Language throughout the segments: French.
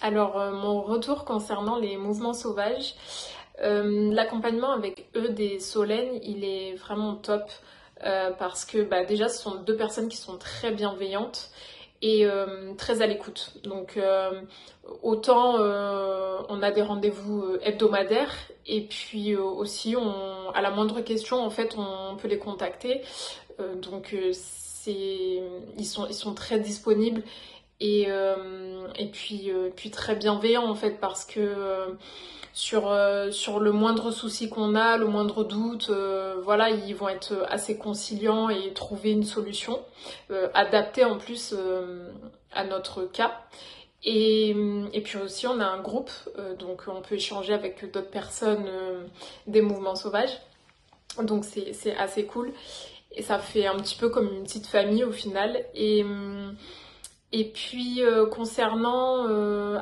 Alors, mon retour concernant les mouvements sauvages, l'accompagnement avec Eudes et Solène, il est vraiment top parce que déjà, ce sont deux personnes qui sont très bienveillantes et très à l'écoute. Donc, autant on a des rendez-vous hebdomadaires et puis aussi, à la moindre question, en fait, on peut les contacter. Ils sont très disponibles et puis très bienveillant en fait parce que sur le moindre souci qu'on a, le moindre doute, voilà, ils vont être assez conciliants et trouver une solution adaptée en plus à notre cas. Et puis aussi on a un groupe, donc on peut échanger avec d'autres personnes des mouvements sauvages. Donc c'est assez cool et ça fait un petit peu comme une petite famille au final. Et puis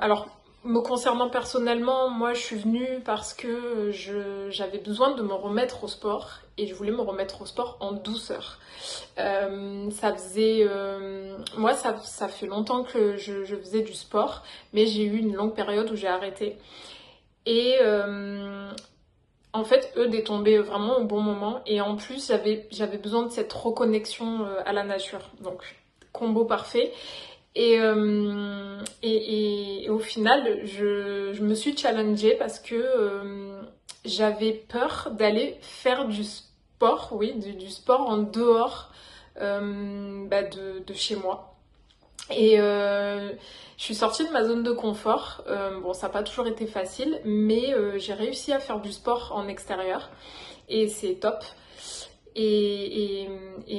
alors me concernant personnellement, moi je suis venue parce que j'avais besoin de me remettre au sport et je voulais me remettre au sport en douceur. Moi ça fait longtemps que je faisais du sport, mais j'ai eu une longue période où j'ai arrêté. Et en fait, eux est tombé vraiment au bon moment et en plus j'avais besoin de cette reconnexion à la nature. Donc combo parfait. Et au final, je me suis challengée parce que j'avais peur d'aller faire du sport, oui, du sport en dehors de chez moi. Et je suis sortie de ma zone de confort. Bon, ça n'a pas toujours été facile, mais j'ai réussi à faire du sport en extérieur et c'est top. Et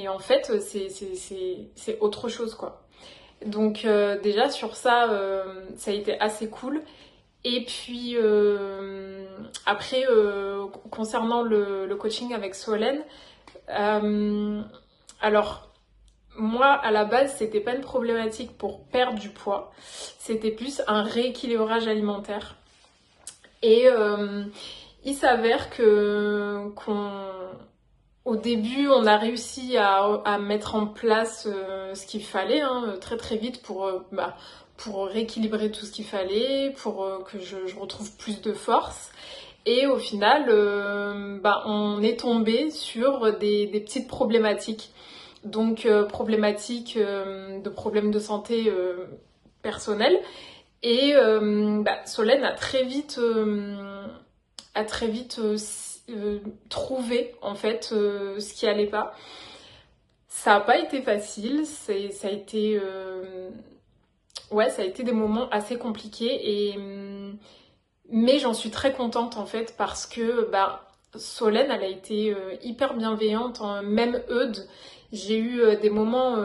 en fait, c'est autre chose, quoi. Donc déjà sur ça, ça a été assez cool. Et puis après, concernant le coaching avec Solène, euh, alors moi à la base c'était pas une problématique pour perdre du poids, c'était plus un rééquilibrage alimentaire. Et il s'avère que qu'on au début, on a réussi à mettre en place ce qu'il fallait hein, très très vite pour rééquilibrer tout ce qu'il fallait, pour que je retrouve plus de force. Et au final, on est tombé sur des petites problématiques. Donc problématiques de problèmes de santé personnels. Et Solène a très vite trouvé en fait ce qui allait pas. Ça a pas été facile, ça a été des moments assez compliqués mais j'en suis très contente en fait parce que Solène elle a été hyper bienveillante, hein. Même Eudes, j'ai eu des moments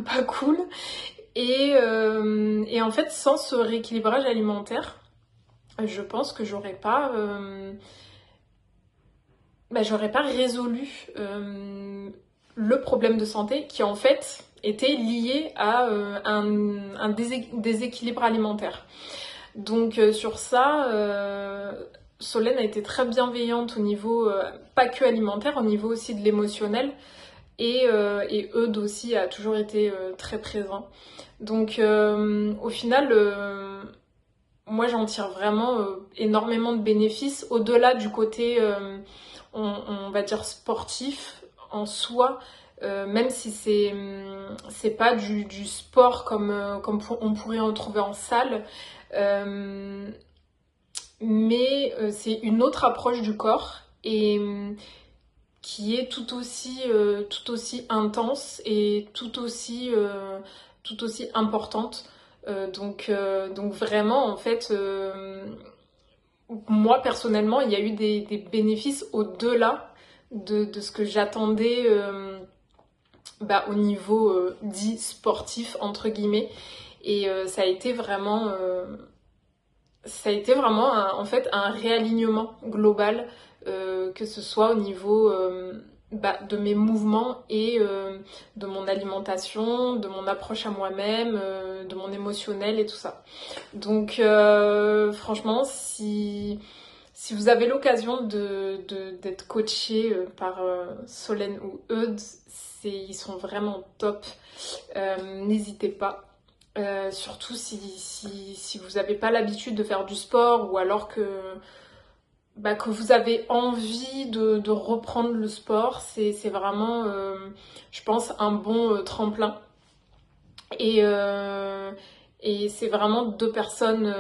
pas cool et en fait sans ce rééquilibrage alimentaire je pense que j'aurais pas résolu le problème de santé qui en fait était lié à un déséquilibre alimentaire. Donc sur ça, Solène a été très bienveillante au niveau, pas que alimentaire, au niveau aussi de l'émotionnel. Et Eudes aussi a toujours été très présent. Donc au final, moi j'en tire vraiment énormément de bénéfices au-delà du côté on va dire sportif en soi, même si c'est pas du sport comme on pourrait en trouver en salle, euh, mais c'est une autre approche du corps et qui est tout aussi intense et tout aussi importante. Donc vraiment, en fait, moi personnellement, il y a eu des bénéfices au-delà de ce que j'attendais au niveau dit sportif, entre guillemets. Et ça a été vraiment en fait un réalignement global, que ce soit au niveau de mes mouvements et de mon alimentation, de mon approche à moi-même, de mon émotionnel et tout ça. Donc franchement, si vous avez l'occasion d'être coaché par Solène ou Eudes, ils sont vraiment top. N'hésitez pas. Surtout si vous n'avez pas l'habitude de faire du sport ou alors que vous avez envie de reprendre le sport, c'est vraiment, je pense, un bon tremplin. Et, euh, et c'est vraiment deux personnes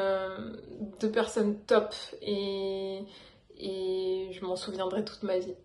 top. Et je m'en souviendrai toute ma vie.